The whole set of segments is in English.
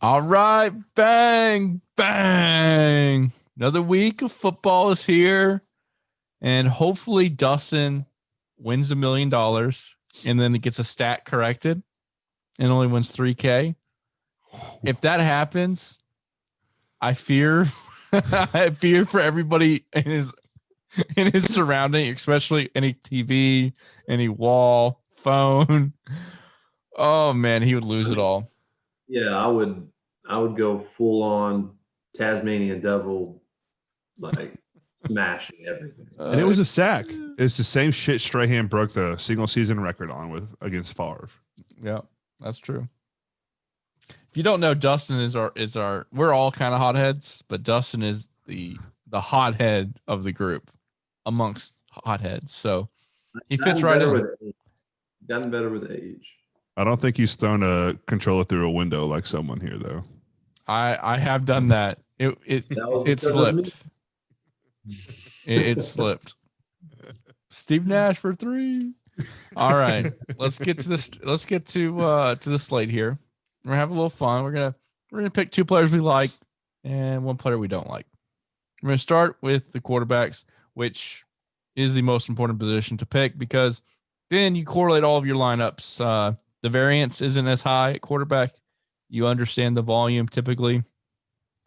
All right, bang, bang. Another week of football is here, and hopefully Dustin wins $1 million, and then it gets a stat corrected and only wins 3K. If that happens, I fear, I fear for everybody in his surrounding, especially any TV, any wall, phone. Oh man, he would lose it all. Yeah, I would go full on Tasmanian devil, like smashing everything. And it was a sack. It's the same shit Strahan broke the single season record on with against Favre. Yeah, that's true. If you don't know, Dustin is our we're all kind of hotheads, but Dustin is the hothead of the group amongst hotheads. So he fits right in. Gotten better with age. I don't think he's thrown a controller through a window like someone here, though. I have done that. It slipped. It slipped. Steve Nash for 3. All right, let's get to this. Let's get to the slate here. We're gonna have a little fun. We're gonna pick 2 players we like and 1 player we don't like. We're gonna start with the quarterbacks, which is the most important position to pick because then you correlate all of your lineups. The variance isn't as high at quarterback. You understand the volume typically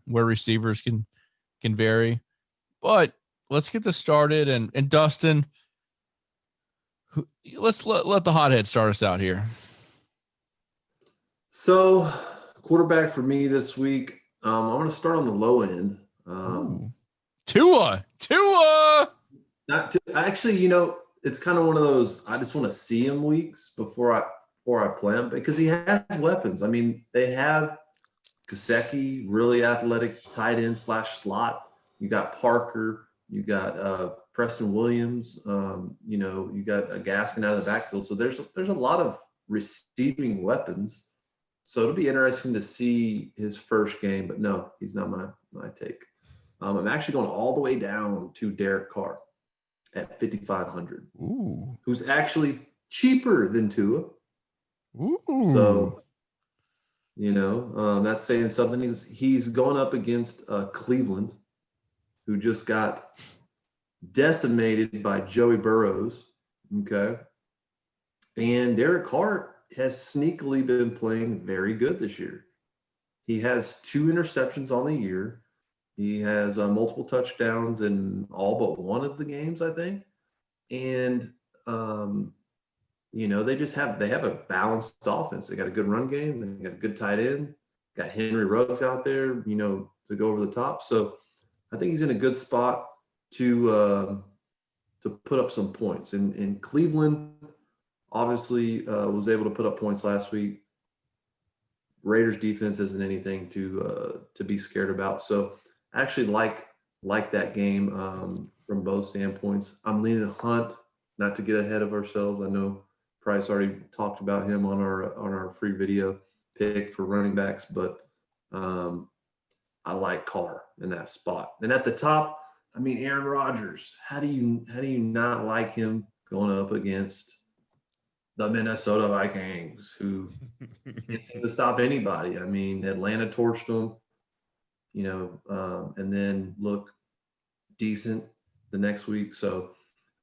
where receivers can vary. But let's get this started. And Dustin, let's let the hothead start us out here. So, quarterback for me this week, I'm going to start on the low end. Tua. Actually, it's kind of one of those I just want to see him weeks before I play him because he has weapons. I mean, they have Gesicki, really athletic tight end / slot. You got Parker. You got Preston Williams. You got a Gaskin out of the backfield. So there's a lot of receiving weapons. So it'll be interesting to see his first game. But no, he's not my take. I'm actually going all the way down to Derek Carr at 5,500. Who's actually cheaper than Tua. Ooh. So, that's saying something. He's going up against Cleveland, who just got decimated by Joey Burrows. Okay. And Derek Carr has sneakily been playing very good this year. He has 2 interceptions on the year. He has multiple touchdowns in all but one of the games, I think. And, they have a balanced offense. They got a good run game. They got a good tight end. Got Henry Ruggs out there, to go over the top. So I think he's in a good spot to put up some points. And Cleveland obviously was able to put up points last week. Raiders defense isn't anything to be scared about. So I actually like that game from both standpoints. I'm leaning Hunt, not to get ahead of ourselves. I know Price already talked about him on our free video pick for running backs, but I like Carr in that spot. And at the top, I mean, Aaron Rodgers. How do you not like him going up against the Minnesota Vikings, who can't seem to stop anybody? I mean, Atlanta torched them, and then look decent the next week. So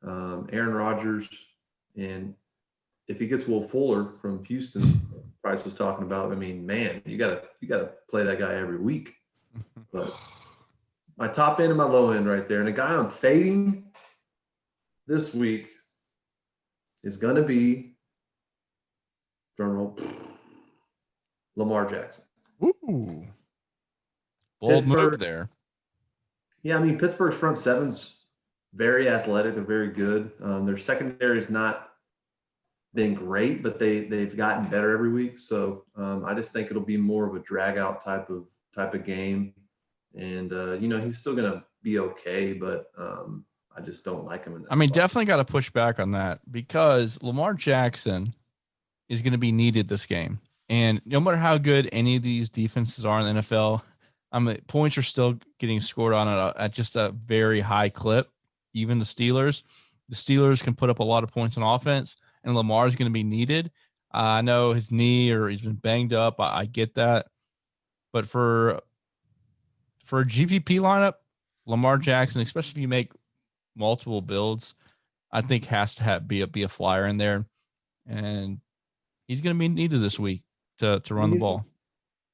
Aaron Rodgers, and if he gets Will Fuller from Houston, Price was talking about, I mean, man, you gotta play that guy every week. But my top end and my low end right there. And the guy I'm fading this week is going to be, drumroll, Lamar Jackson. Ooh. Bold move there. Yeah, I mean, Pittsburgh's front seven's very athletic. They're very good. Their secondary's not been great, but they've gotten better every week. So I just think it'll be more of a drag out type of game. And, he's still going to be okay, but I just don't like him in that spot. Definitely got to push back on that because Lamar Jackson is going to be needed this game. And no matter how good any of these defenses are in the NFL, points are still getting scored on at just a very high clip. Even the Steelers can put up a lot of points on offense, and Lamar is going to be needed. I know his knee or he's been banged up. I get that. But for a GPP lineup, Lamar Jackson, especially if you make multiple builds, I think has to be a flyer in there, and he's going to be needed this week to run the ball.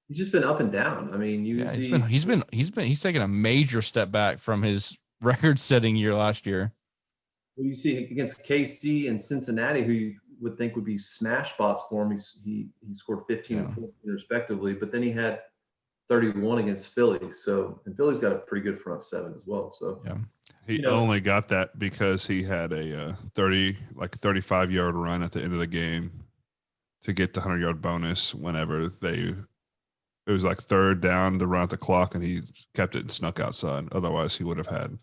He's just been up and down. I mean, he's taken a major step back from his record-setting year last year. Well, you see against KC and Cincinnati, who you would think would be smash spots for him. He scored 15 and 14 respectively, but then he had 31 against Philly. And Philly's got a pretty good front seven as well. So he only got that because he had a 35-yard run at the end of the game to get the 100-yard bonus whenever it was like third down to run out the clock, and he kept it and snuck outside. Otherwise, he would have had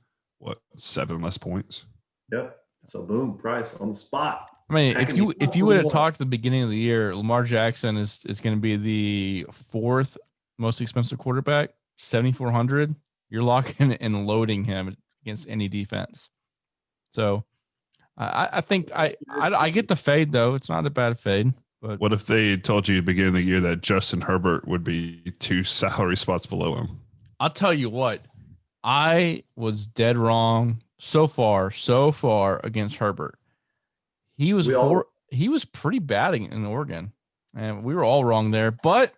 7 less points. Yep. So boom, Price on the spot. I mean, if you would have talked at the beginning of the year, Lamar Jackson is going to be the 4th most expensive quarterback, 7,400. You're locking and loading him against any defense. So I think I get the fade though. It's not a bad fade. But what if they told you at the beginning of the year that Justin Herbert would be 2 salary spots below him? I'll tell you what, I was dead wrong so far against Herbert. He was pretty bad in Oregon, and we were all wrong there. But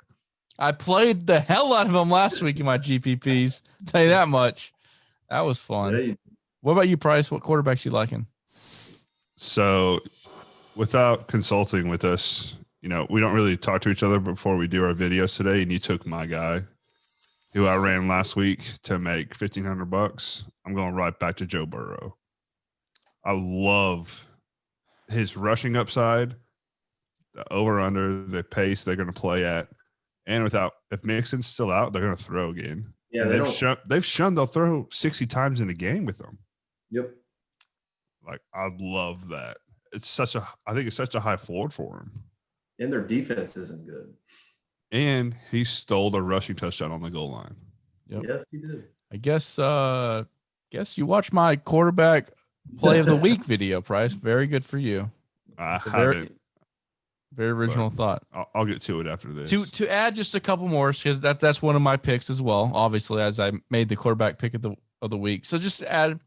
I played the hell out of him last week in my GPPs. I'll tell you that much. That was fun. Yeah. What about you, Price? What quarterbacks you liking? So, without consulting with us, we don't really talk to each other before we do our videos today. And you took my guy, who I ran last week to make $1,500. I'm going right back to Joe Burrow. I love his rushing upside, the over/under, the pace they're going to play at, and if Mixon's still out, they're going to throw again. Yeah, they've shown they'll throw 60 times in a game with them. Yep. Like, I love that. I think it's such a high floor for him. And their defense isn't good. And he stole the rushing touchdown on the goal line. Yep. Yes, he did. I guess you watched my quarterback play of the week video, Price. Very good for you. I haven't. Very original thought. I'll get to it after this. To add just a couple more, because that's one of my picks as well. Obviously, as I made the quarterback pick of the week. So just to add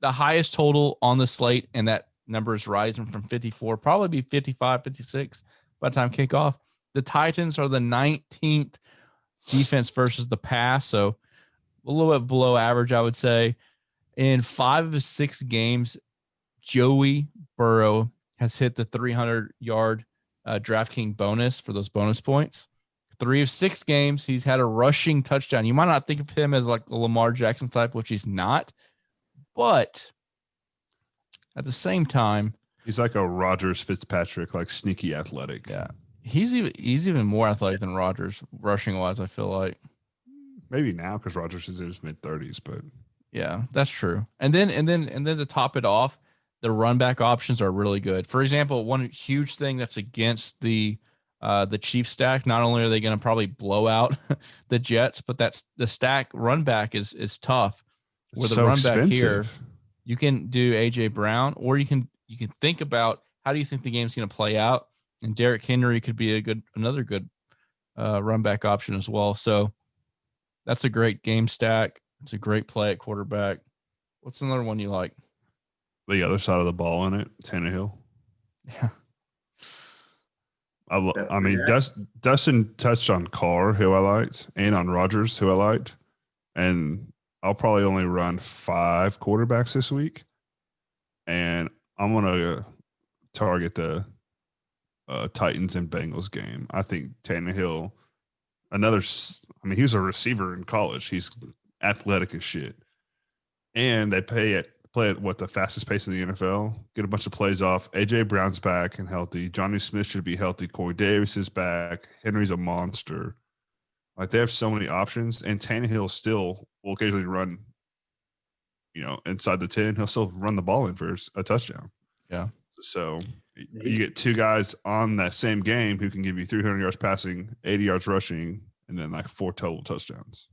the highest total on the slate, and that number is rising from 54, probably be 55, 56 by the time kickoff. The Titans are the 19th defense versus the pass, so a little bit below average, I would say. In 5 of 6 games, Joey Burrow has hit the 300-yard DraftKings bonus for those bonus points. 3 of 6 games, he's had a rushing touchdown. You might not think of him as like a Lamar Jackson type, which he's not, but at the same time, he's like a Rodgers Fitzpatrick, like sneaky athletic. Yeah. He's even more athletic than Rodgers rushing wise, I feel like. Maybe now because Rodgers is in his mid-30s, but yeah, that's true. And then to top it off, the run back options are really good. For example, one huge thing that's against the Chiefs stack, not only are they going to probably blow out the Jets, but that's the stack run back is tough. Where the run back here, you can do AJ Brown, or you can think about how do you think the game's going to play out, and Derrick Henry could be another good run back option as well. So that's a great game stack. It's a great play at quarterback. What's another one you like? The other side of the ball in it, Tannehill. Yeah. I mean, Dustin touched on Carr, who I liked, and on Rodgers, who I liked. And I'll probably only run 5 quarterbacks this week. And I'm going to target the Titans and Bengals game. I think Tannehill, he was a receiver in college. He's athletic as shit. And they play at the fastest pace in the NFL, get a bunch of plays off. AJ Brown's back and healthy. Johnny Smith should be healthy. Corey Davis is back. Henry's a monster. Like, they have so many options, and Tannehill still will occasionally run, inside the 10. He'll still run the ball in for a touchdown. Yeah. So you get 2 guys on that same game who can give you 300 yards passing, 80 yards rushing, and then like 4 total touchdowns.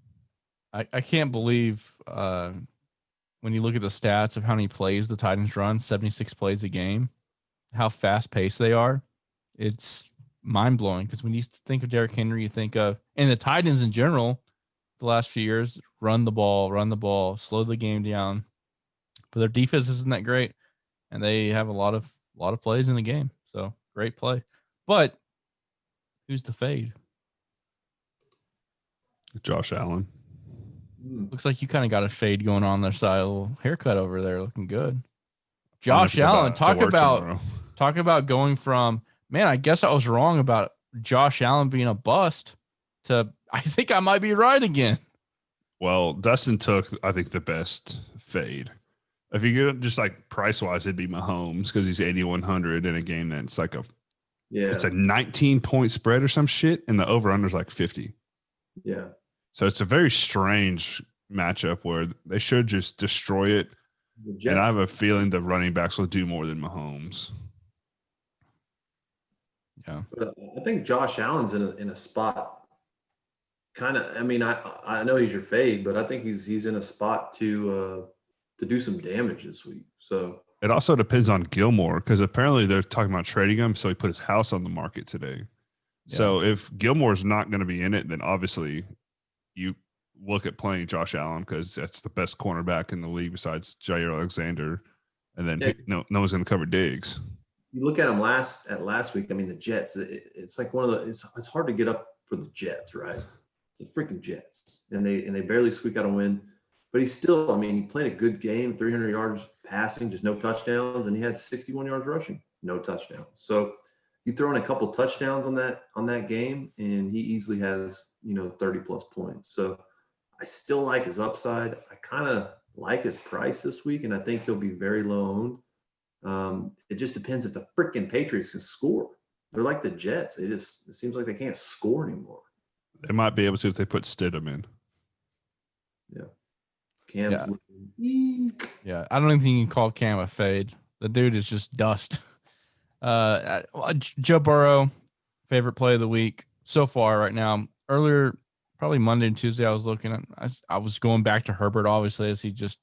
I can't believe when you look at the stats of how many plays the Titans run, 76 plays a game, how fast paced they are. It's mind blowing because when you think of Derrick Henry, you think of, and the tight ends in general, the last few years, run the ball, slow the game down. But their defense isn't that great, and they have a lot of plays in the game. So great play. But who's the fade? Josh Allen. Looks like you kind of got a fade going on their side. A little haircut over there, looking good. Josh Allen, talk about going from, man, I guess I was wrong about Josh Allen being a bust to I think I might be right again. Well, Dustin took, I think, the best fade. If you get just like price wise, it'd be Mahomes because he's 8,100 in a game that's like it's a 19-point spread or some shit, and the over under is like 50. Yeah. So it's a very strange matchup where they should just destroy it. And I have a feeling the running backs will do more than Mahomes. Yeah. But I think Josh Allen's in a spot kind of, I mean, I know he's your fade, but I think he's in a spot to do some damage this week. So it also depends on Gilmore because apparently they're talking about trading him. So he put his house on the market today. Yeah. So if Gilmore's not going to be in it, then obviously you look at playing Josh Allen because that's the best cornerback in the league besides Jair Alexander. And then no one's going to cover Diggs. You look at him last week. I mean, the Jets, it's like one of the, it's hard to get up for the Jets, right? It's the freaking Jets. And they barely squeak out a win. But he's still, I mean, he played a good game, 300 yards passing, just no touchdowns. And he had 61 yards rushing, no touchdowns. So you throw in a couple touchdowns on that game, and he easily has, 30 plus points. So I still like his upside. I kind of like his price this week, and I think he'll be very low owned. It just depends if the freaking Patriots can score. They're like the Jets. It seems like they can't score anymore. They might be able to if they put Stidham in. Yeah. Cam's looking weak. Yeah, I don't even think you can call Cam a fade. The dude is just dust. Joe Burrow, favorite play of the week so far right now. Earlier, probably Monday and Tuesday, I was looking at. I was going back to Herbert, obviously, as he just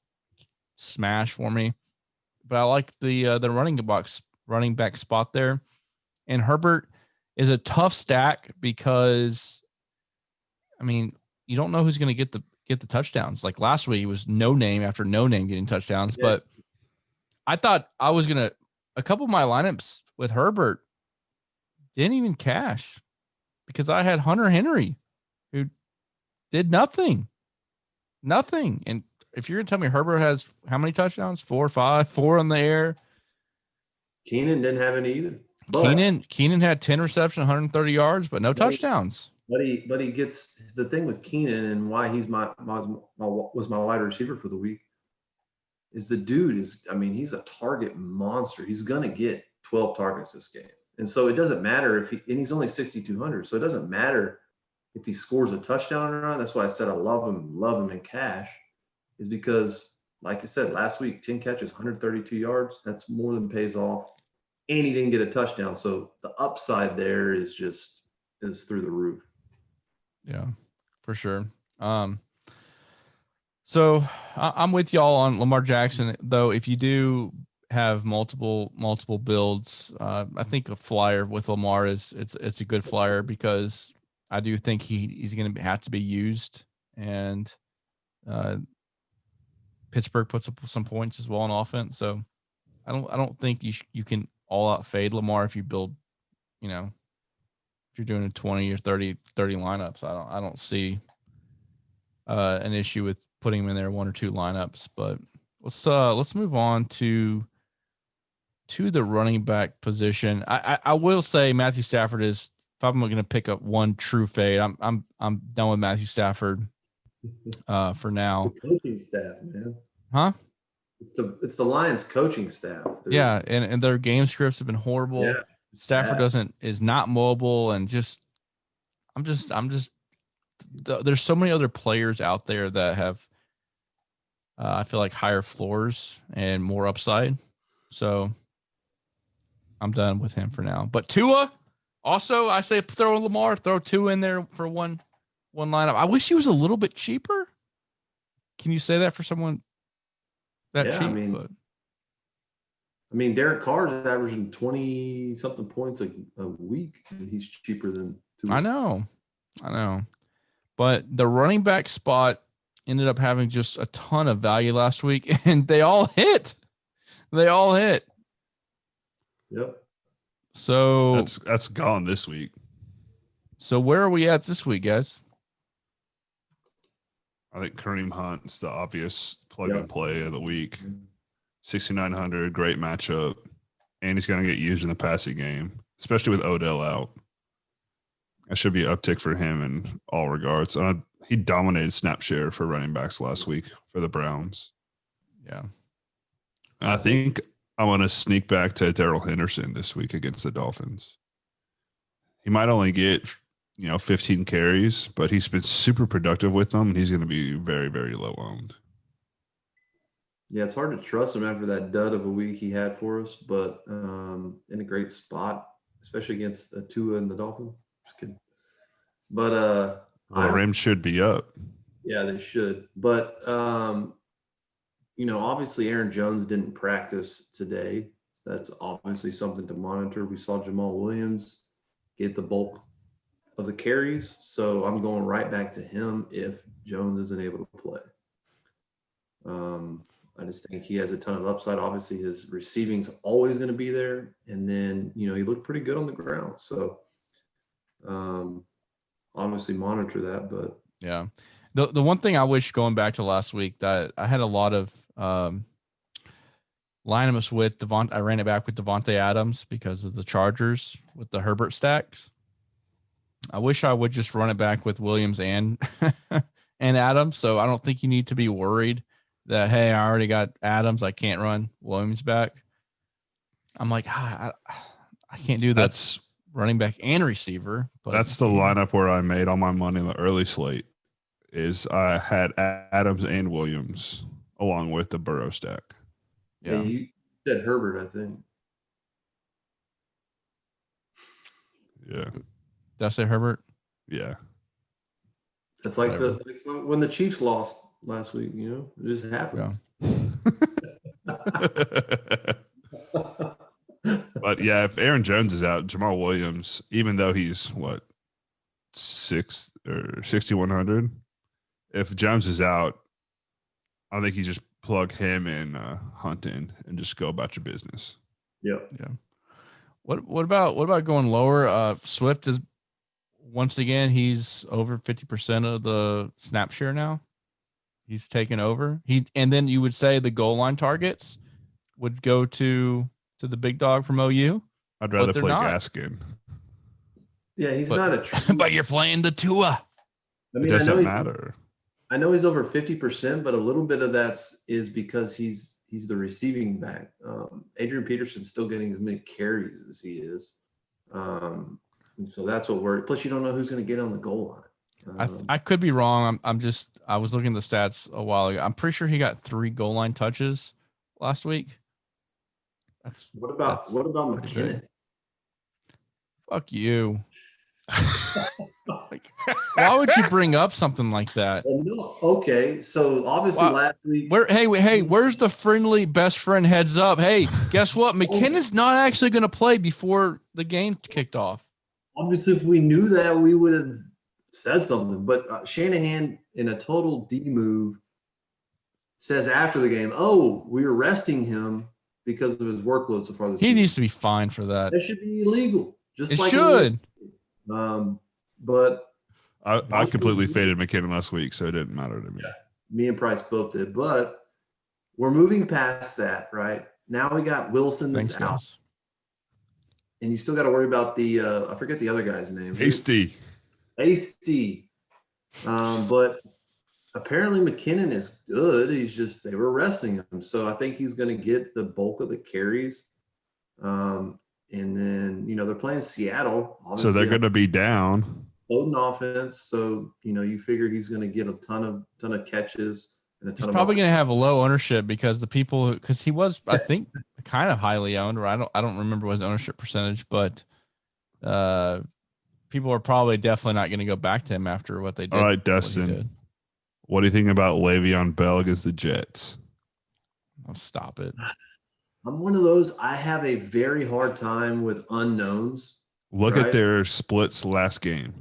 smashed for me. But I like the running back spot there, and Herbert is a tough stack because, I mean, you don't know who's going to get the touchdowns. Like last week, he was no name after no name getting touchdowns. Yeah. But I thought I was going to, a couple of my lineups with Herbert didn't even cash because I had Hunter Henry who did nothing. And if you're going to tell me Herbert has how many touchdowns? 4 or 5, 4 in the air. Keenan didn't have any either. Keenan had 10 receptions, 130 yards, but no touchdowns. But he gets the thing with Keenan and why he's was my wide receiver for the week is the dude is, I mean, he's a target monster. He's gonna get 12 targets this game, and so it doesn't matter and he's only 6,200, so it doesn't matter if he scores a touchdown or not. That's why I said I love him in cash, is because like I said last week, 10 catches, 132 yards. That's more than pays off, and he didn't get a touchdown. So the upside there is through the roof. Yeah, for sure. So I'm with y'all on Lamar Jackson, though. If you do have multiple builds, I think a flyer with Lamar it's a good flyer because I do think he's going to have to be used, and Pittsburgh puts up some points as well on offense. So I don't think you can all out fade Lamar if you build, if you're doing a 20 or 30 lineups. I don't see an issue with putting him in there 1 or 2 lineups. But let's move on to the running back position. I will say Matthew Stafford is, if I'm going to pick up one true fade, I'm done with Matthew Stafford for now. The coaching staff, man. Huh? It's the Lions coaching staff. Yeah, and their game scripts have been horrible. Yeah. Stafford is not mobile, and I'm just there's so many other players out there that have I feel like higher floors and more upside. So I'm done with him for now. But Tua, also I say throw Tua in there for one lineup. I wish he was a little bit cheaper. Can you say that for someone that cheap? I mean, I mean, Derek Carr's averaging 20-something points a week, and he's cheaper than Tua. I know. But the running back spot ended up having just a ton of value last week, and they all hit. Yep. So that's gone this week. So where are we at this week, guys? I think Kareem Hunt's the obvious plug and play of the week. 6,900, great matchup, and he's going to get used in the passing game, especially with Odell out. That should be an uptick for him in all regards. He dominated snap share for running backs last week for the Browns. Yeah. I think I want to sneak back to Darrell Henderson this week against the Dolphins. He might only get 15 carries, but he's been super productive with them, and he's going to be very, very low owned. Yeah, it's hard to trust him after that dud of a week he had for us, but in a great spot, especially against Tua and the Dolphins. Just kidding. But the Rams should be up. Yeah, they should. But obviously Aaron Jones didn't practice today. So that's obviously something to monitor. We saw Jamal Williams get the bulk of the carries, so I'm going right back to him if Jones isn't able to play. I just think he has a ton of upside. Obviously, his receiving's always going to be there, and then he looked pretty good on the ground. So, obviously, monitor that. But yeah, the one thing I wish going back to last week that I had a lot of lineups with Devontae. I ran it back with Devontae Adams because of the Chargers with the Herbert stacks. I wish I would just run it back with Williams and Adams. So I don't think you need to be worried that, hey, I already got Adams, I can't run Williams back. I'm like, I can't do that. That's running back and receiver. But that's the lineup where I made all my money in the early slate. Is I had Adams and Williams along with the Burrow stack. Yeah, you said Herbert, I think. Yeah. Did I say Herbert? Yeah. It's like when the Chiefs lost last week, it just happens. Yeah. But yeah, if Aaron Jones is out, Jamal Williams, even though he's 6,100, if Jones is out, I think you just plug him and Hunt in and just go about your business. Yep. Yeah. What about going lower? Swift is once again he's over 50% of the snap share now. He's taken over. And then you would say the goal line targets would go to the big dog from OU. I'd rather play Gaskin. Yeah, he's not a true. But you're playing the Tua. I mean, it doesn't matter. I know he's over 50%, but a little bit of that is because he's the receiving back. Adrian Peterson's still getting as many carries as he is. And so that's what we're – plus you don't know who's going to get on the goal line. I could be wrong. I was looking at the stats a while ago. I'm pretty sure he got 3 goal line touches last week. What about McKinnon? Fuck you. Why would you bring up something like that? Well, no. Okay, so obviously last week. Where's the friendly best friend heads up? Hey, guess what? McKinnon's not actually going to play before the game kicked off. Obviously, if we knew that, we would have said something. But Shanahan, in a total D move, says after the game, "Oh, we were resting him because of his workload so far this season." He needs to be fined for that. That should be illegal. It should. But I completely faded McKinnon last week, so it didn't matter to me. Yeah, me and Price both did. But we're moving past that, right? Now we got Wilson that's out. Guys. And you still got to worry about the I forget the other guy's name. Hasty. But apparently McKinnon is good. They were resting him. So I think he's going to get the bulk of the carries. And then, they're playing Seattle. So they're going to be down. Loading offense. So, you figure he's going to get a ton of catches. And he's probably going to have a low ownership because because he was, I think, kind of highly owned, or I don't remember his ownership percentage, but people are probably definitely not going to go back to him after what they did. All right, Dustin, what do you think about Le'Veon Bell against the Jets? Oh, stop it. I'm one of those. I have a very hard time with unknowns. Look right? at their splits last game.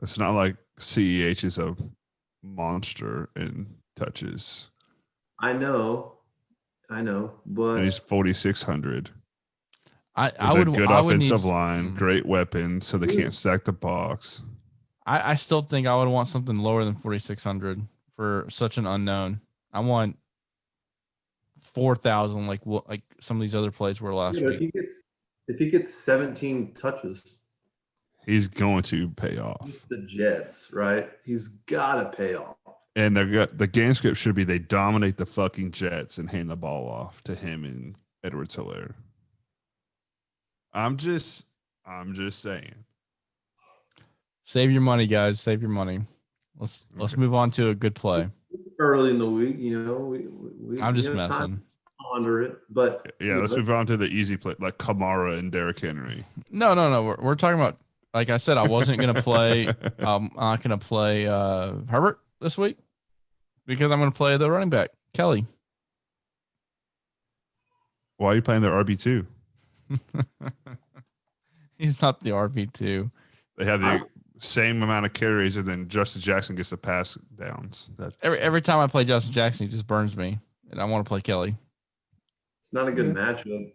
It's not like CEH is a monster in touches. I know, but And he's 4,600. I would good I would offensive need, line, great weapons, so they can't stack the box. I still think I would want something lower than 4,600 for such an unknown. I want 4,000 like some of these other plays were last week. If he gets 17 touches, he's going to pay off. The Jets, right? He's got to pay off. And the game script should be they dominate the fucking Jets and hand the ball off to him and Edwards-Helaire. I'm just saying. Save your money, guys. Save your money. Let's move on to a good play. Early in the week, I'm just messing. Ponder it, but let's move on to the easy play, like Kamara and Derrick Henry. No. We're talking about, like I said, I wasn't gonna play. I'm not gonna play Herbert this week because I'm gonna play the running back Kelly. Why are you playing their RB2? He's not the RB2. They have the same amount of carries, and then Justin Jackson gets the pass downs. Every time I play Justin Jackson, he just burns me, and I want to play Kelly. It's not a good matchup.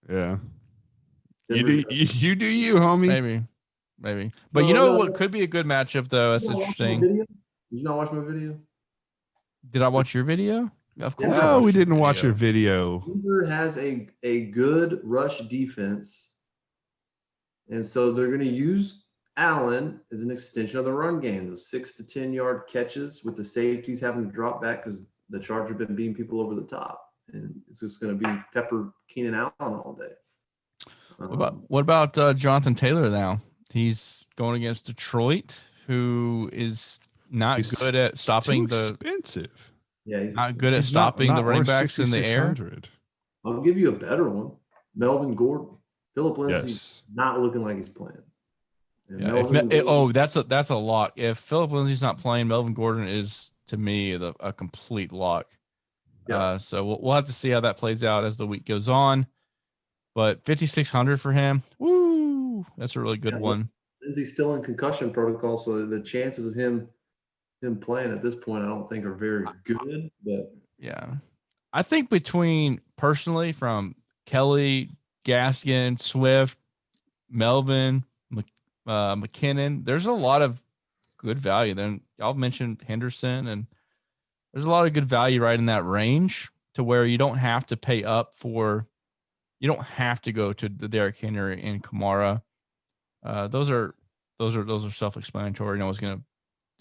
Yeah. You do you, homie. Maybe. But what could be a good matchup, though? That's interesting. Did you not watch my video? Did I watch your video? Of course. No, we didn't watch your video. Denver has a good rush defense. And so they're going to use Allen as an extension of the run game. Those 6 to 10 yard catches with the safeties having to drop back because the Chargers have been beating people over the top. And it's just going to be Pepper Keenan Allen all day. What about Jonathan Taylor now? He's going against Detroit, who is not good at stopping expensive. Yeah, he's not good at stopping the running backs in the air. I'll give you a better one. Melvin Gordon. Philip Lindsay's not looking like he's playing. That's a lock. If Philip Lindsay's not playing, Melvin Gordon is, to me, a complete lock. Yeah. So we'll have to see how that plays out as the week goes on. But 5,600 for him, woo! That's a really good one. Lindsay's still in concussion protocol, so the chances of him playing at this point, I don't think are very good. But yeah, I think personally from Kelly, Gaskin, Swift, Melvin, McKinnon, there's a lot of good value. Then y'all mentioned Henderson, and there's a lot of good value right in that range to where you don't have to pay up for. You don't have to go to the Derrick Henry and Kamara. Those are self-explanatory. No one's going to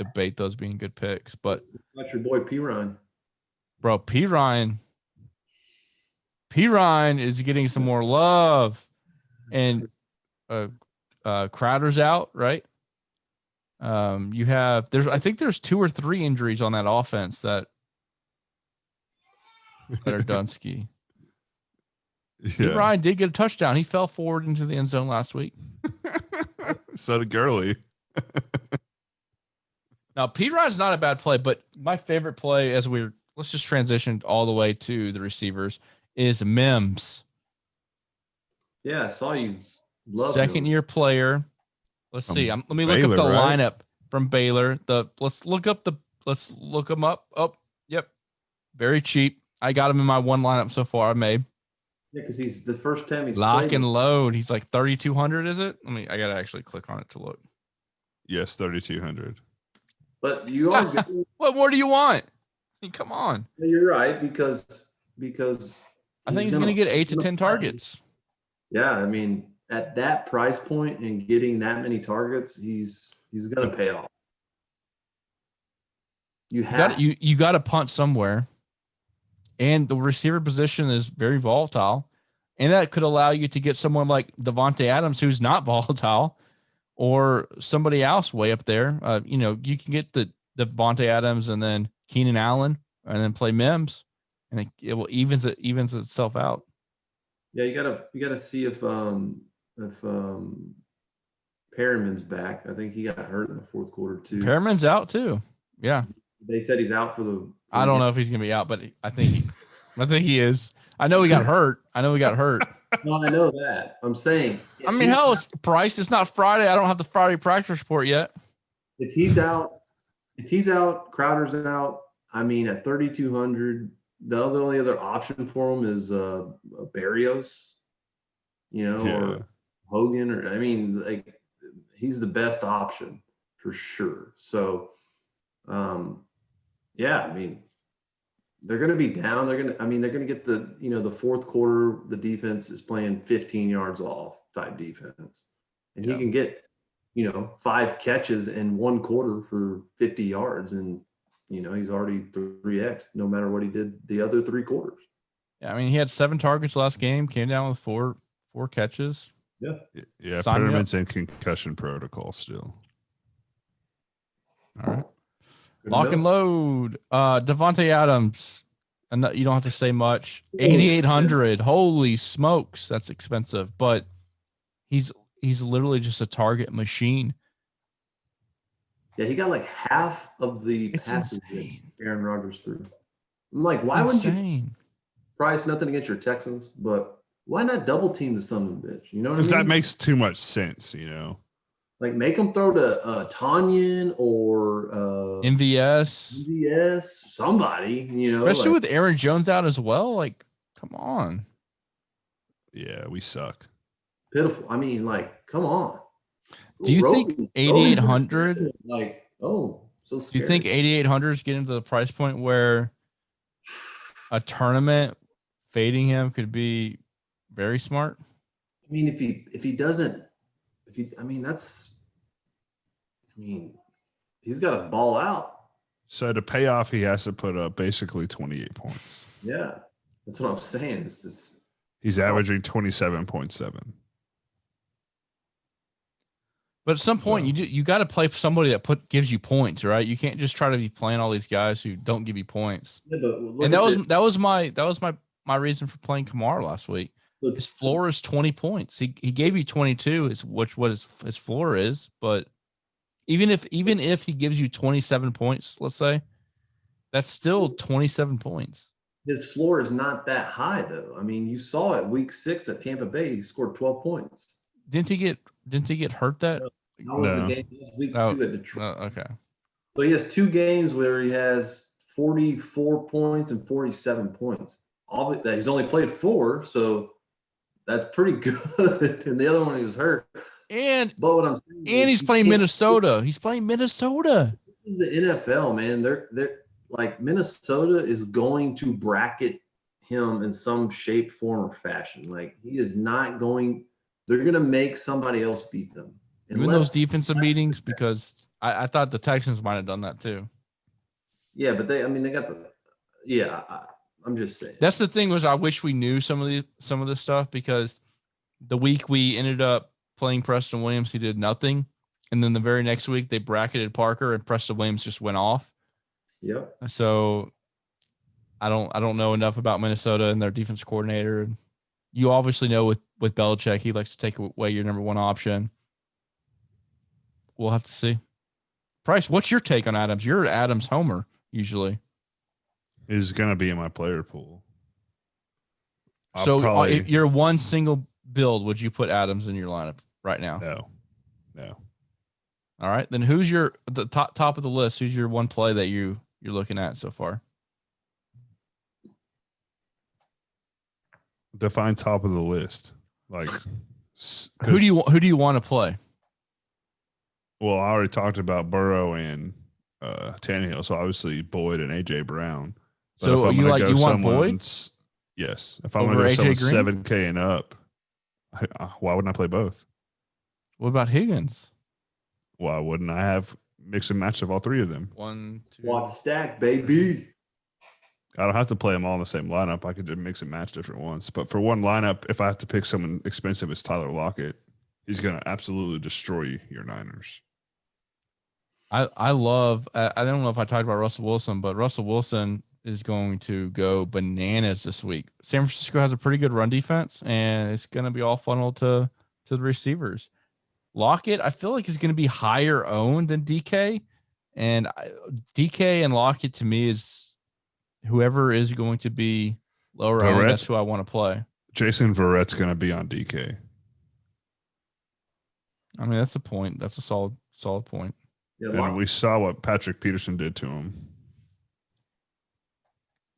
debate those being good picks. But that's your boy P. Ryan. Bro, P. Ryan is getting some more love. And Crowder's out, right? I think there's 2 or 3 injuries on that offense that are Dunsky. Yeah. Ryan did get a touchdown. He fell forward into the end zone last week. So did Gurley. Now, P. Ryan's not a bad play, but my favorite play let's just transition all the way to the receivers is Mims. Yeah, I saw you. Second-year player. Let's see. Let me look up the lineup from Baylor. Let's look them up. Oh, yep. Very cheap. I got him in my one lineup so far I made. Yeah, because he's the first time he's lock and load. He's like 3,200, is it? I got to actually click on it to look. Yes, 3,200. But you are good. What more do you want? Come on. You're right, because I think he's going to get 8 to 10 targets. Yeah, at that price point and getting that many targets, he's going to pay off. You got to punt somewhere. And the receiver position is very volatile. And that could allow you to get someone like Devontae Adams, who's not volatile, or somebody else way up there. You can get the Devontae Adams and then Keenan Allen and then play Mims, and it will evens itself out. Yeah, you gotta see if Perriman's back. I think he got hurt in the fourth quarter too. Perriman's out too. Yeah. They said he's out for the. I don't know if he's gonna be out, but I think he is. I know he got hurt. No, I know that. I'm saying. I mean, hell, Bryce, it's not Friday. I don't have the Friday practice report yet. If he's out, Crowder's out. I mean, at 3,200, the only other option for him is Barrios, or Hogan, or I mean, like he's the best option for sure. So, yeah, I mean, they're going to be down. They're going to get the fourth quarter. The defense is playing 15 yards off type defense, and he can get 5 catches in one quarter for 50 yards, and he's already 3x no matter what he did the other 3 quarters. Yeah, I mean, he had 7 targets last game, came down with four catches. Yeah. Pyramids and concussion protocol still. All right. Lock and load. Devontae Adams. And you don't have to say much. 8,800. Holy smokes, that's expensive. But he's literally just a target machine. Yeah, he got like half of the passes that Aaron Rodgers threw. I'm like, why wouldn't you? Price, nothing against your Texans, but why not double team the son of a bitch? You know what I mean? That makes too much sense, Like make him throw to Tanyan or MVS, somebody, especially with Aaron Jones out as well. Like, come on. Yeah, we suck. Pitiful. I mean, like, come on. Do you think 8,800? Like, so scary. Do you think 8,800 is getting to the price point where a tournament fading him could be very smart? I mean, if he doesn't. He's got to ball out. So to pay off, he has to put up basically 28 points. Yeah, that's what I'm saying. He's averaging 27.7. But at some point, you got to play for somebody that gives you points, right? You can't just try to be playing all these guys who don't give you points. Yeah, and that was my reason for playing Kamara last week. His floor is 20 points. He gave you 22, what his floor is. But even if he gives you 27 points, let's say, that's still 27 points. His floor is not that high, though. I mean, you saw it week 6 at Tampa Bay. He scored 12 points. Didn't he get hurt that? That was the game. That was week 2 at Detroit. Okay. So he has 2 games where he has 44 points and 47 points. He's only played 4, so that's pretty good. And the other one, he was hurt. But what I'm saying he's playing Minnesota. He's playing Minnesota. This is the NFL, man. They're like, Minnesota is going to bracket him in some shape, form, or fashion. Like, he is not going. They're going to make somebody else beat them. Even those defensive meetings, because I thought the Texans might have done that too. Yeah, but they got the. Yeah, I'm just saying. That's the thing, was I wish we knew some of this stuff, because the week we ended up playing Preston Williams, he did nothing, and then the very next week they bracketed Parker and Preston Williams just went off. Yep. So I don't know enough about Minnesota and their defense coordinator. You obviously know with Belichick, he likes to take away your number one option. We'll have to see. Price, what's your take on Adams? You're an Adams homer usually. He's going to be in my player pool. If you're one single build, would you put Adams in your lineup right now? No. All right. Then who's the top of the list? Who's your one play that you're looking at so far? Define top of the list. Like, who do you want to play? Well, I already talked about Burrow and Tannehill, so obviously Boyd and AJ Brown. But so you want Boyd? Yes. If I'm going to go someone 7K and up, why wouldn't I play both? What about Higgins? Why wouldn't I have mix and match of all 3 of them? 1, 2. Quad stack, baby. I don't have to play them all in the same lineup. I could just mix and match different ones. But for one lineup, if I have to pick someone expensive, it's Tyler Lockett. He's going to absolutely destroy your Niners. I love. I don't know if I talked about Russell Wilson, but Russell Wilson is going to go bananas this week. San Francisco has a pretty good run defense, and it's going to be all funneled to the receivers. Lockett, I feel like, is going to be higher owned than DK, And DK and Lockett to me is whoever is going to be lower owned. That's who I want to play. Jason Verrett's going to be on DK. I mean, that's a point. That's a solid point. Yeah, and we saw what Patrick Peterson did to him.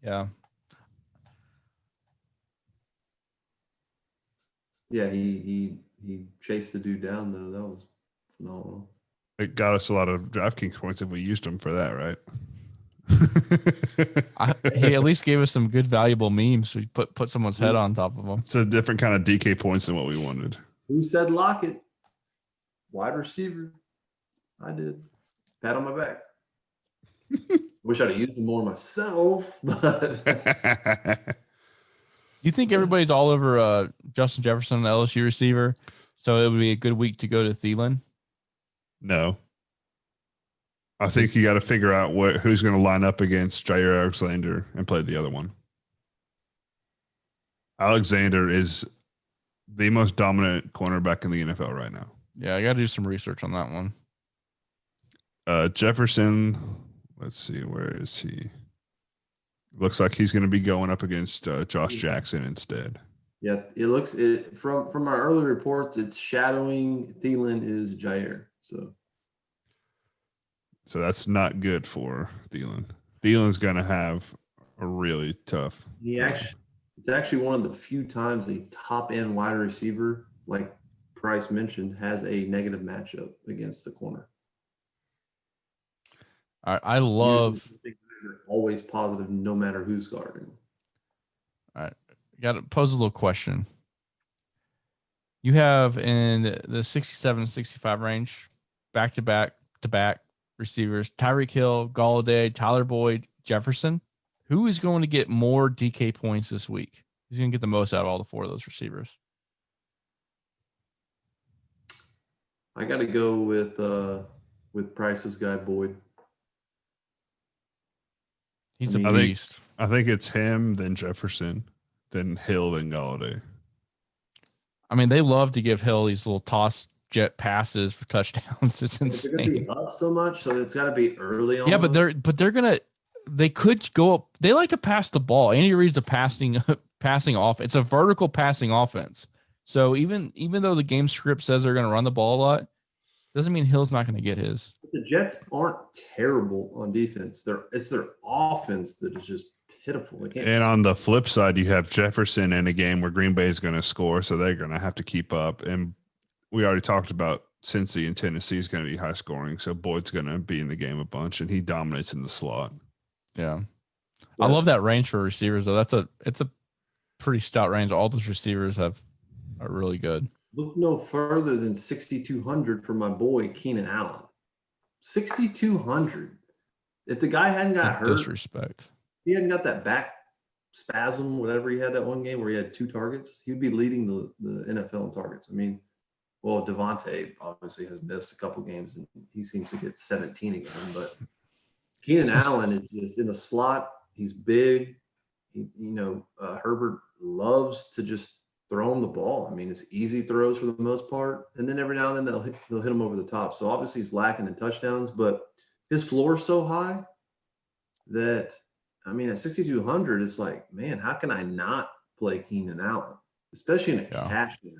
Yeah. Yeah, he chased the dude down though. That was phenomenal. It got us a lot of DraftKings points if we used them for that, right? He at least gave us some good, valuable memes. We put someone's head on top of them. It's a different kind of DK points than what we wanted. Who said Lockett? Wide receiver. I did. Pat on my back. Wish I'd have used him more myself, but You think everybody's all over Justin Jefferson, the LSU receiver, so it would be a good week to go to Thielen? No. I think you got to figure out who's going to line up against Jair Alexander and play the other one. Alexander is the most dominant cornerback in the NFL right now. Yeah, I got to do some research on that one. Jefferson, let's see, where is he? Looks like he's going to be going up against Josh Jackson instead. Yeah, from our early reports, it's shadowing Thielen is Jair. So that's not good for Thielen. Thielen's going to have a really tough. It's actually one of the few times a top end wide receiver, like Price mentioned, has a negative matchup against the corner. I love. Are always positive, no matter who's guarding. All right, got to pose a little question. You have in the 67, 65 range, back to back receivers: Tyreek Hill, Galladay, Tyler Boyd, Jefferson. Who is going to get more DK points this week? Who's going to get the most out of all the four of those receivers? I got to go with Price's guy Boyd. He's a beast. I think it's him, then Jefferson, then Hill, then Galladay. I mean, they love to give Hill these little toss jet passes for touchdowns. It's insane. They're going to be up so much, so it's got to be early on. Yeah, but they're gonna. They could go up. They like to pass the ball. Andy Reid's a passing off. It's a vertical passing offense. So even though the game script says they're going to run the ball a lot, doesn't mean Hill's not going to get his. But the Jets aren't terrible on defense. It's their offense that is just pitiful. And on the flip side, you have Jefferson in a game where Green Bay is going to score, so they're going to have to keep up. And we already talked about Cincy and Tennessee is going to be high scoring, so Boyd's going to be in the game a bunch, and he dominates in the slot. Yeah. I love that range for receivers, though. It's a pretty stout range. All those receivers are really good. Look no further than 6,200 for my boy Keenan Allen. 6,200. If the guy hadn't got hurt, disrespect. He hadn't got that back spasm, whatever he had that one game where he had 2 targets, he'd be leading the NFL in targets. I mean, well, Devontae obviously has missed a couple games, and he seems to get 17 again. But Keenan Allen is just in the slot. He's big. Herbert loves to just throw him the ball. I mean, it's easy throws for the most part, and then every now and then they'll hit him over the top. So obviously he's lacking in touchdowns, but his floor is so high that, I mean, at 6,200, it's like, man, how can I not play Keenan Allen, especially in a cash game?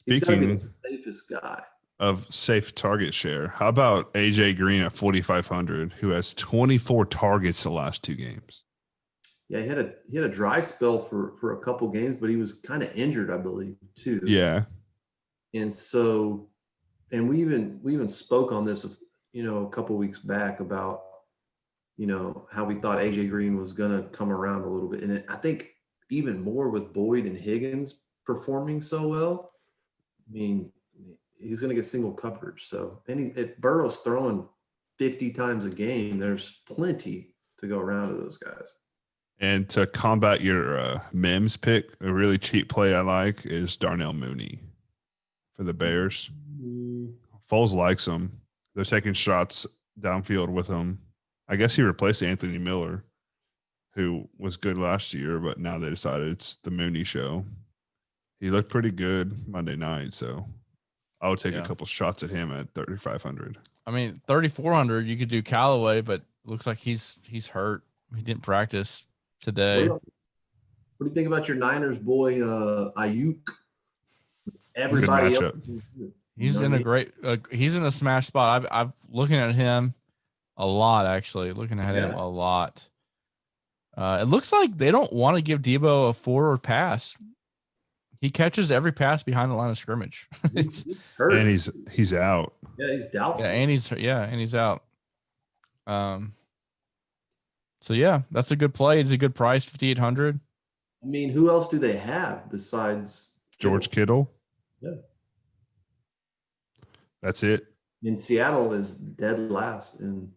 He's got to be the safest guy. Of safe target share, how about AJ Green at 4,500, who has 24 targets the last 2 games? Yeah, he had a dry spell for a couple games, but he was kind of injured, I believe, too. Yeah. And so, and we even spoke on this, a couple weeks back about, how we thought AJ Green was going to come around a little bit. And I think even more with Boyd and Higgins performing so well, I mean, he's going to get single coverage. So, and if Burrow's throwing 50 times a game, there's plenty to go around to those guys. And to combat your Mims pick, a really cheap play I like is Darnell Mooney for the Bears. Foles likes him. They're taking shots downfield with him. I guess he replaced Anthony Miller, who was good last year, but now they decided it's the Mooney show. He looked pretty good Monday night, so I would take a Yeah. couple shots at him at 3,500. I mean, 3,400. You could do Callaway, but looks like he's hurt. He didn't practice today. What do you think about your Niners boy, Ayuk? Good Everybody else. matchup. He's in a great. He's in a smash spot. I'm looking at him a lot, actually. Looking at him a lot. It looks like they don't want to give Debo a forward pass. He catches every pass behind the line of scrimmage. He's hurt. And he's out. Yeah, he's doubtful. Yeah, and he's out. So yeah, that's a good play. It's a good price, 5,800. I mean, who else do they have besides George Kittle. Yeah. That's it. In Seattle is dead last in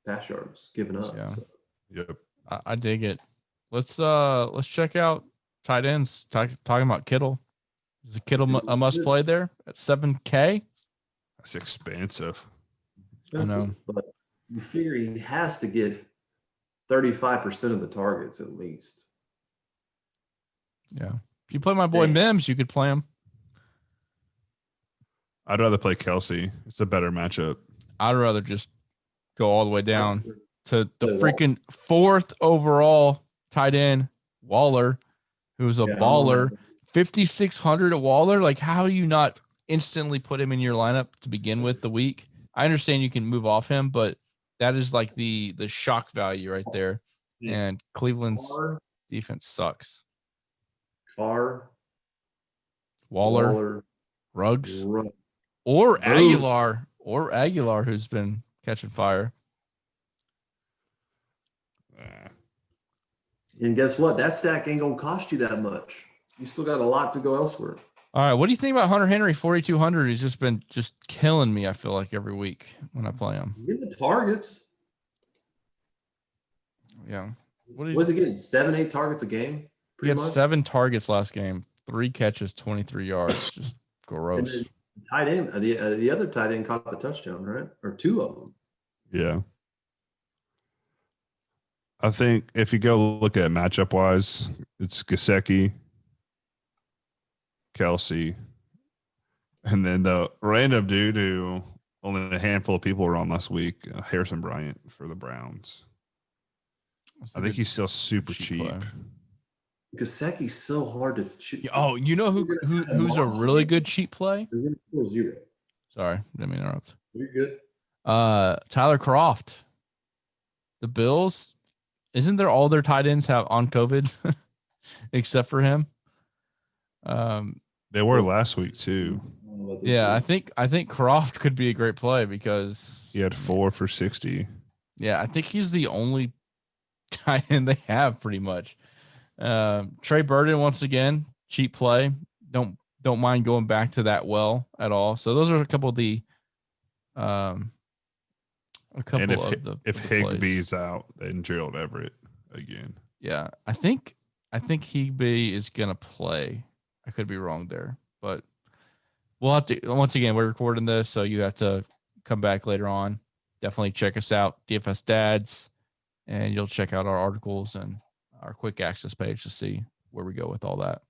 pass yards given up. Yeah. So. Yep. I dig it. Let's check out tight ends. Talking about Kittle. Is a Kittle a must play there at 7K? That's expensive. I know. But you figure he has to get 35% of the targets at least. Yeah. If you play my boy Mims, you could play him. I'd rather play Kelsey. It's a better matchup. I'd rather just go all the way down to the freaking 4th overall tight end, Waller, who's a baller. 5,600 at Waller. Like, how do you not instantly put him in your lineup to begin with the week? I understand you can move off him, but that is like the shock value right there. And Cleveland's defense sucks. Waller, Ruggs, or Aguilar, who's been catching fire. And guess what? That stack ain't gonna cost you that much. You still got a lot to go elsewhere. All right, what do you think about Hunter Henry? 4,200. He's just been killing me. I feel like every week when I play him. Get the targets. Yeah. What was he getting? 7-8 targets a game? He had 7 targets last game, 3 catches, 23 yards. Just gross. Tight end, the other tight end caught the touchdown, right? Or 2 of them. Yeah. I think if you go look at matchup wise, it's Gesicki, Kelsey, and then the random dude who only a handful of people were on last week, Harrison Bryant for the Browns. I think he's still super cheap. Gesicki's so hard to shoot. Oh, you know who's a really good cheap play? 4-0. Sorry, didn't mean to interrupt. You're good. Tyler Kroft. The Bills, isn't there all their tight ends have on COVID except for him? They were last week too. Yeah, I think Kroft could be a great play because he had 4 for 60. Yeah, I think he's the only tight end they have pretty much. Trey Burton, once again, cheap play. Don't mind going back to that well at all. So those are a couple of the if Higbee's out, then Gerald Everett again. Yeah, I think Higbee is gonna play. I could be wrong there, but we'll have to. Once again, we're recording this, so you have to come back later on. Definitely check us out, DFS Dads, and you'll check out our articles and our quick access page to see where we go with all that.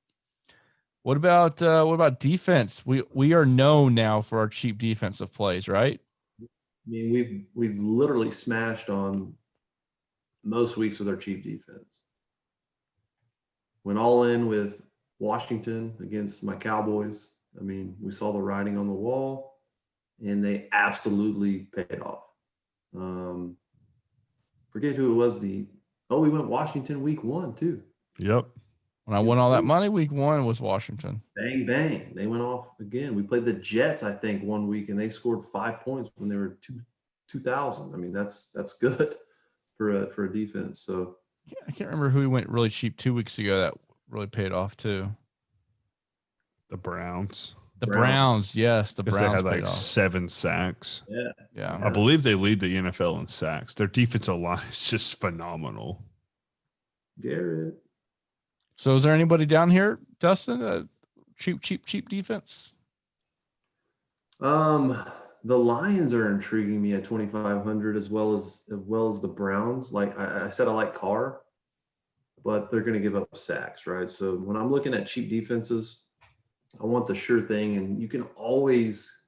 What about defense? We are known now for our cheap defensive plays, right? I mean, we've literally smashed on most weeks with our cheap defense. Went all in with Washington against my Cowboys. I mean, we saw the writing on the wall, and they absolutely paid off. Forget who it was. We went Washington week 1 too. Yep. When I won all that money, week 1 was Washington. Bang, bang. They went off again. We played the Jets, I think, 1 week, and they scored 5 points when they were 2,000. I mean, that's good for a defense. So I can't remember who we went really cheap 2 weeks ago that really paid off too. The Browns. The Browns, yes. The Browns they had like paid off. 7 sacks. Yeah. I believe they lead the NFL in sacks. Their defensive line is just phenomenal. Garrett. So is there anybody down here, Dustin? Cheap defense? The Lions are intriguing me at 2,500 as well as the Browns. Like I said, I like Carr, but they're going to give up sacks, right? So when I'm looking at cheap defenses, I want the sure thing, and you can always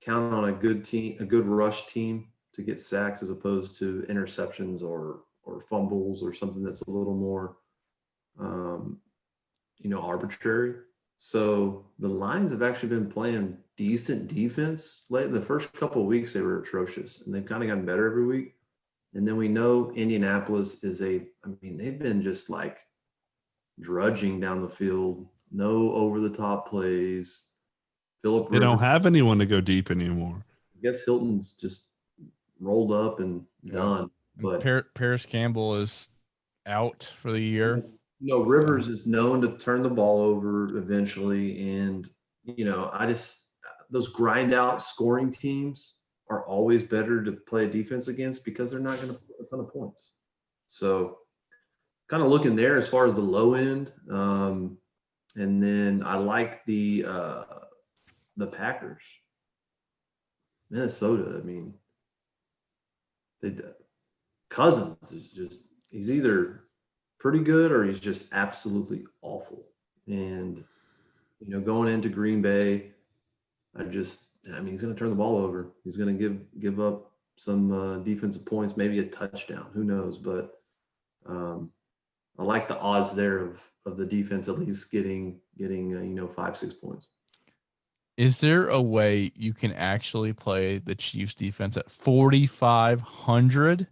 count on a good team, a good rush team to get sacks as opposed to interceptions or fumbles or something that's a little more, arbitrary. So the Lions have actually been playing decent defense late. The first couple of weeks they were atrocious, and they've kind of gotten better every week. And then we know Indianapolis they've been just like drudging down the field, no over the top plays. Philip They don't have anyone to go deep anymore. I guess Hilton's just rolled up and done. But Paris Campbell is out for the year. Rivers is known to turn the ball over eventually, and those grind out scoring teams are always better to play defense against because they're not going to put a ton of points. So kind of looking there as far as the low end. And then I like the Packers. Minnesota, Cousins is just, he's either pretty good or he's just absolutely awful. And, going into Green Bay, he's going to turn the ball over. He's going to give up some defensive points, maybe a touchdown. Who knows? But I like the odds there of the defense at least getting 5-6 points. Is there a way you can actually play the Chiefs defense at 4,500?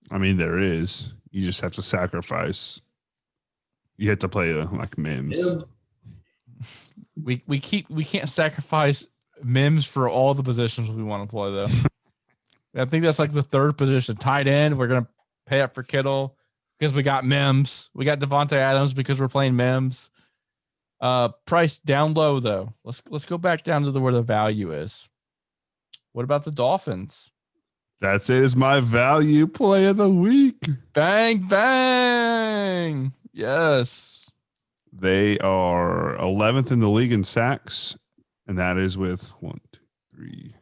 There is. You just have to sacrifice. You have to play like Mims. We can't sacrifice Mims for all the positions we want to play though. I think that's like the third position. Tight end, we're gonna pay up for Kittle because we got Mims. We got Devontae Adams because we're playing Mims. Price down low though. Let's go back down to where the value is. What about the Dolphins? That is my value play of the week. Bang bang. Yes. They are 11th in the league in sacks, and that is with 1, 2, 3,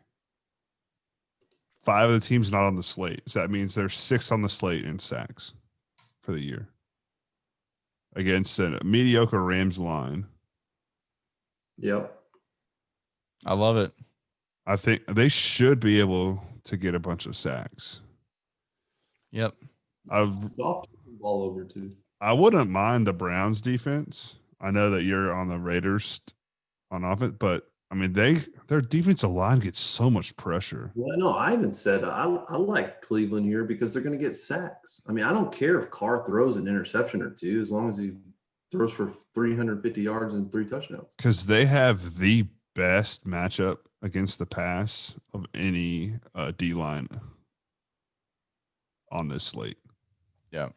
5 of the teams not on the slate. So that means there's 6 on the slate in sacks for the year against a mediocre Rams line. Yep. I love it. I think they should be able to get a bunch of sacks. Yep. Ball over too. I wouldn't mind the Browns defense. I know that you're on the Raiders on offense, but their defensive line gets so much pressure. Well, no, I even said I like Cleveland here because they're going to get sacks. I don't care if Carr throws an interception or two, as long as he throws for 350 yards and 3 touchdowns. Because they have the best matchup against the pass of any D line on this slate. Yeah.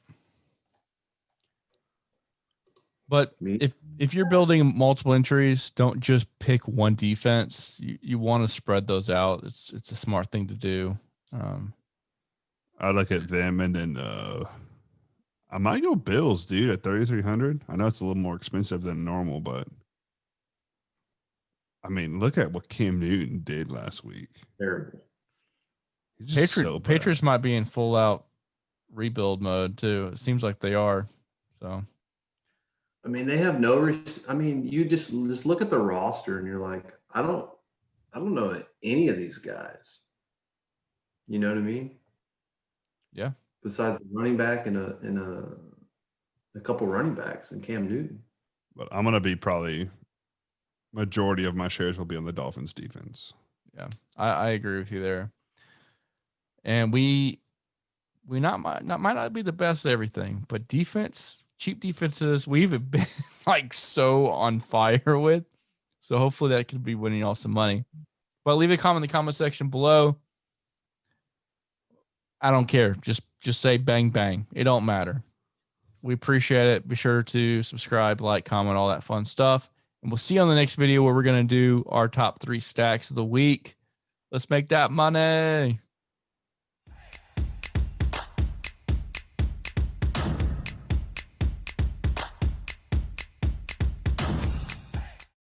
But if you're building multiple entries, don't just pick one defense. You want to spread those out. It's a smart thing to do. I look at them, and then I might go Bills, dude, at 3,300. I know it's a little more expensive than normal, but look at what Cam Newton did last week. Terrible. Patriots might be in full out rebuild mode too. It seems like they are. So. They have no. You just look at the roster and you're like, I don't know any of these guys. You know what I mean? Yeah. Besides the running back and a couple running backs and Cam Newton. But I'm gonna be probably majority of my shares will be on the Dolphins defense. Yeah, I agree with you there. And we might not be the best at everything, but defense. Cheap defenses we've been like so on fire with. So hopefully that could be winning all some money. But leave a comment in the comment section below. I don't care. Just say bang, bang. It don't matter. We appreciate it. Be sure to subscribe, like, comment, all that fun stuff. And we'll see you on the next video where we're going to do our top 3 stacks of the week. Let's make that money.